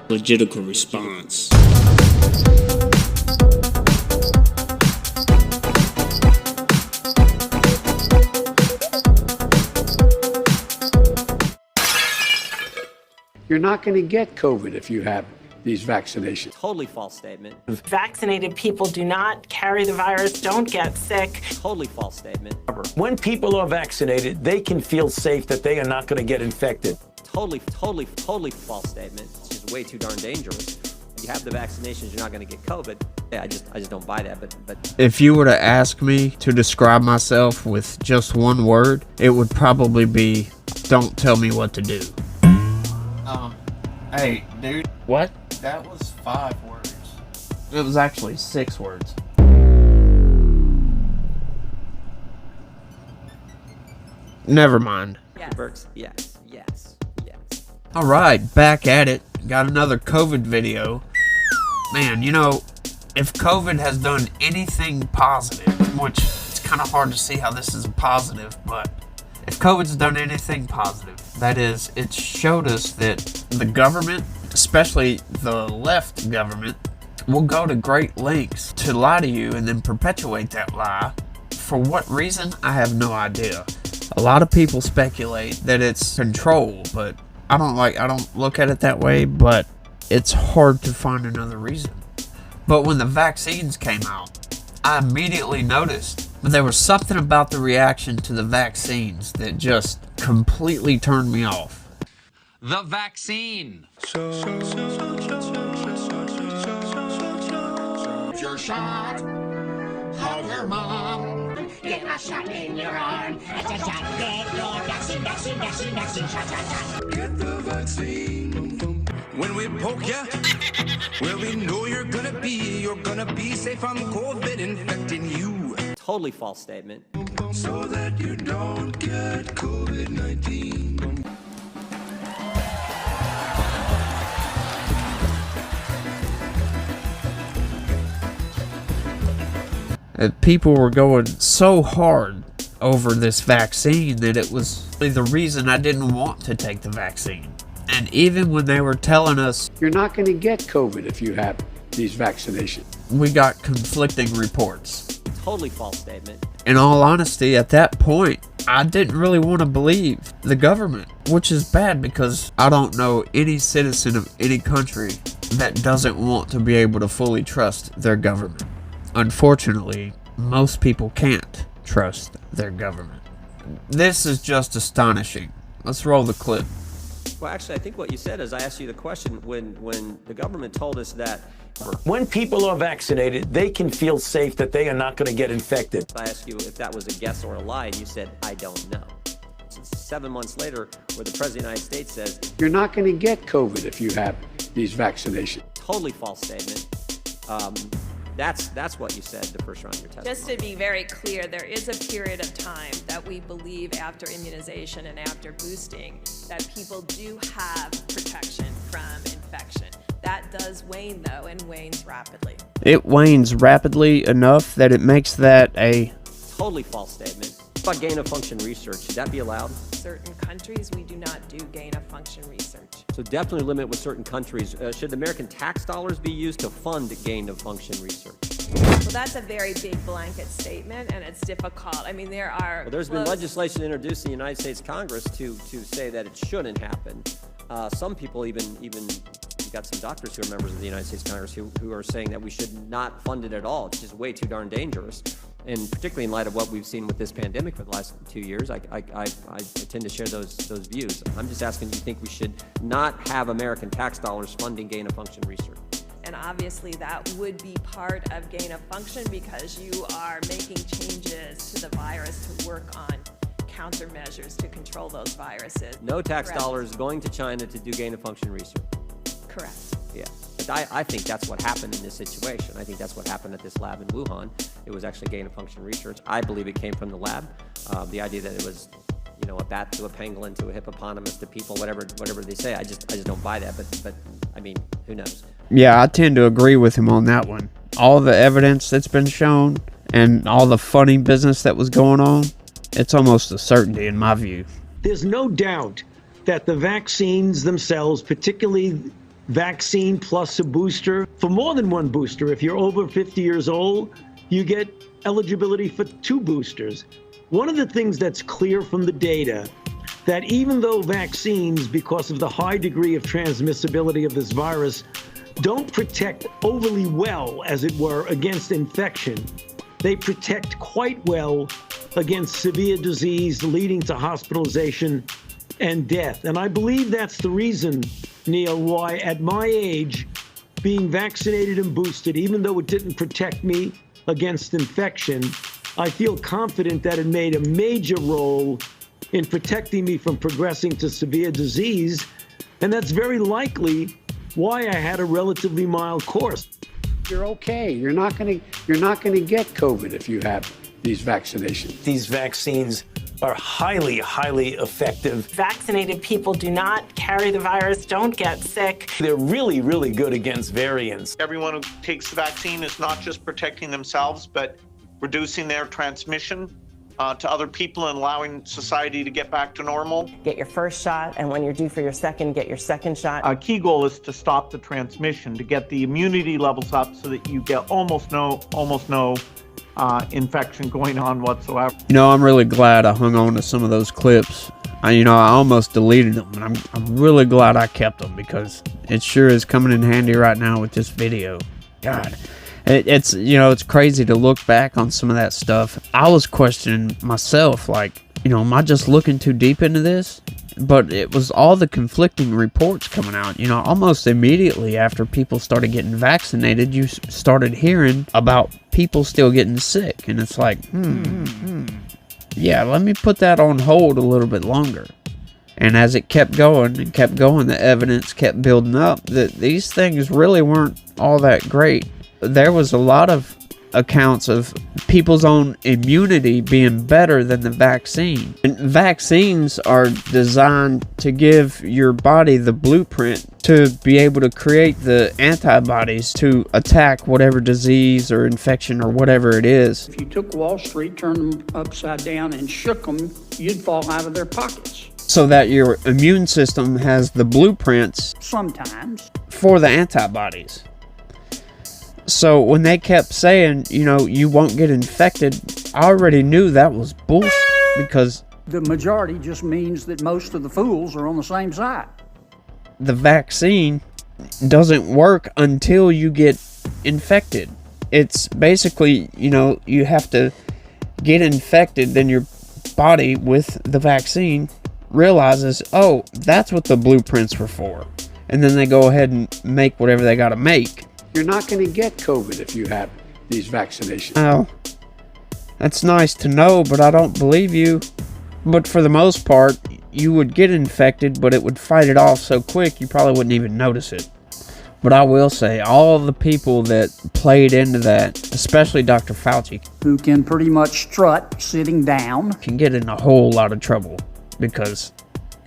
logical response. You're not going to get COVID if you have these vaccinations. Totally false statement. Vaccinated people do not carry the virus, don't get sick. Totally false statement. When people are vaccinated, they can feel safe that they are not going to get infected. Totally false statement. It's just way too darn dangerous. If you have the vaccinations, you're not going to get COVID. Yeah, I just don't buy that. But If you were to ask me to describe myself with just one word, it would probably be, don't tell me what to do. Hey, dude. What? That was 5 words. It was actually 6 words. Never mind. yes. Burks, yes. Alright, back at it. Got another COVID video. Man, you know, if COVID has done anything positive, which it's kind of hard to see how this is a positive, but if COVID's done anything positive, that is, it showed us that the government, especially the left government, will go to great lengths to lie to you and then perpetuate that lie. For what reason, I have no idea. A lot of people speculate that it's control, but I don't look at it that way, but it's hard to find another reason. But when the vaccines came out, I immediately noticed that there was something about the reaction to the vaccines that just completely turned me off. The vaccine. Your shot. Have your mom. Get a shot in your arm. It's a shot. Get your vaccine, shot. Get the vaccine. When we poke ya, well, we know you're gonna be safe from COVID infecting you. Totally false statement. So that you don't get COVID-19. People were going so hard over this vaccine that it was the reason I didn't want to take the vaccine. And even when they were telling us, You're not going to get COVID if you have these vaccinations. we got conflicting reports. Totally false statement. In all honesty, at that point, I didn't really want to believe the government, which is bad because I don't know any citizen of any country that doesn't want to be able to fully trust their government. Unfortunately, most people can't trust their government. This is just astonishing. Let's roll the clip. Well, actually, I think what you said is I asked you the question when the government told us that. When people are vaccinated, they can feel safe that they are not going to get infected. I asked you if that was a guess or a lie, and you said, I don't know. 7 months later, where the President of the United States says, You're not going to get COVID if you have these vaccinations. totally false statement. That's what you said the first round of your testimony. Just to be very clear, there is a period of time that we believe after immunization and after boosting that people do have protection from infection. That does wane, though, and wanes rapidly. It wanes rapidly enough that it makes that a Totally false statement. What about gain-of-function research? Should that be allowed? Certain countries, we do not do gain-of-function research. So definitely limit with certain countries. Should American tax dollars be used to fund gain-of-function research? Well, that's a very big blanket statement, and it's difficult. I mean, there are. Well, there's been legislation introduced in the United States Congress to say that it shouldn't happen. Some people even you've got some doctors who are members of the United States Congress who are saying that we should not fund it at all. It's just way too darn dangerous. And particularly in light of what we've seen with this pandemic for the last 2 years, I tend to share those views. I'm just asking, do you think we should not have American tax dollars funding gain-of-function research? And obviously that would be part of gain-of-function because you are making changes to the virus to work on countermeasures to control those viruses. No tax Correct. dollars going to China to do gain-of-function research. Correct. Yeah. But I think that's what happened in this situation. I think that's what happened at this lab in Wuhan. It was actually gain-of-function research. I believe it came from the lab. The idea that it was, you know, a bat to a pangolin to a hippopotamus to people, whatever they say. I just don't buy that. But I mean, who knows? Yeah, I tend to agree with him on that one. All the evidence that's been shown and all the funny business that was going on, it's almost a certainty in my view. There's no doubt that the vaccines themselves, particularly vaccine plus a booster. For more than one booster, if you're over 50 years old, you get eligibility for 2 boosters. One of the things that's clear from the data, that even though vaccines, because of the high degree of transmissibility of this virus, don't protect overly well, as it were, against infection, they protect quite well against severe disease leading to hospitalization and death. And I believe that's the reason, Neil, why at my age, being vaccinated and boosted, even though it didn't protect me against infection, I feel confident that it made a major role in protecting me from progressing to severe disease. And that's very likely why I had a relatively mild course. You're okay. You're not going to get COVID if you have these vaccinations. These vaccines are highly, highly effective. Vaccinated people do not carry the virus, don't get sick. They're really, really good against variants. Everyone who takes the vaccine is not just protecting themselves, but reducing their transmission to other people and allowing society to get back to normal. Get your first shot, and when you're due for your second, get your second shot. A key goal is to stop the transmission, to get the immunity levels up so that you get almost no infection going on whatsoever. You know, I'm really glad I hung on to some of those clips. I almost deleted them, and I'm really glad I kept them because it sure is coming in handy right now with this video. God. It's it's crazy to look back on some of that stuff. I was questioning myself, like, am I just looking too deep into this? But it was all the conflicting reports coming out. Almost immediately after people started getting vaccinated, you started hearing about people still getting sick. And it's like, yeah, let me put that on hold a little bit longer. And as it kept going, the evidence kept building up that these things really weren't all that great. There was a lot of accounts of people's own immunity being better than the vaccine. And vaccines are designed to give your body the blueprint to be able to create the antibodies to attack whatever disease or infection or whatever it is. If you took Wall Street, turned them upside down, and shook them, you'd fall out of their pockets. So that your immune system has the blueprints Sometimes. for the antibodies. So when they kept saying, you won't get infected, I already knew that was bullshit because The majority just means that most of the fools are on the same side. the vaccine doesn't work until you get infected. It's basically, you have to get infected, then your body with the vaccine realizes, oh, that's what the blueprints were for. And then they go ahead and make whatever they got to make. You're not going to get COVID if you have these vaccinations. Well, that's nice to know, but I don't believe you. But for the most part, you would get infected, but it would fight it off so quick you probably wouldn't even notice it. But I will say, all the people that played into that, especially Dr. Fauci, Who can pretty much strut sitting down. can get in a whole lot of trouble because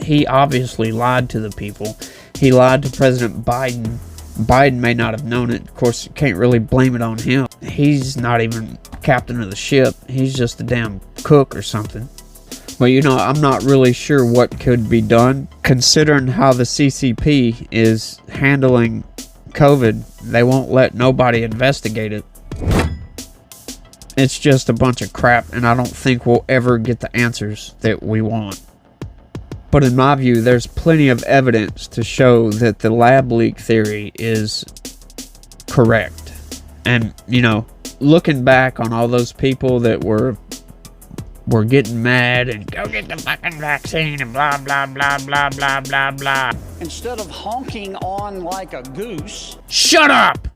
he obviously lied to the people. He lied to President Biden. Biden may not have known it. Of course, you can't really blame it on him. He's not even captain of the ship. He's just a damn cook or something. But I'm not really sure what could be done. Considering how the CCP is handling COVID, they won't let nobody investigate it. It's just a bunch of crap, and I don't think we'll ever get the answers that we want. But in my view, there's plenty of evidence to show that the lab leak theory is correct. And, looking back on all those people that were getting mad and go get the fucking vaccine and blah, blah, blah, blah, blah, blah, blah. Instead of honking on like a goose. Shut up!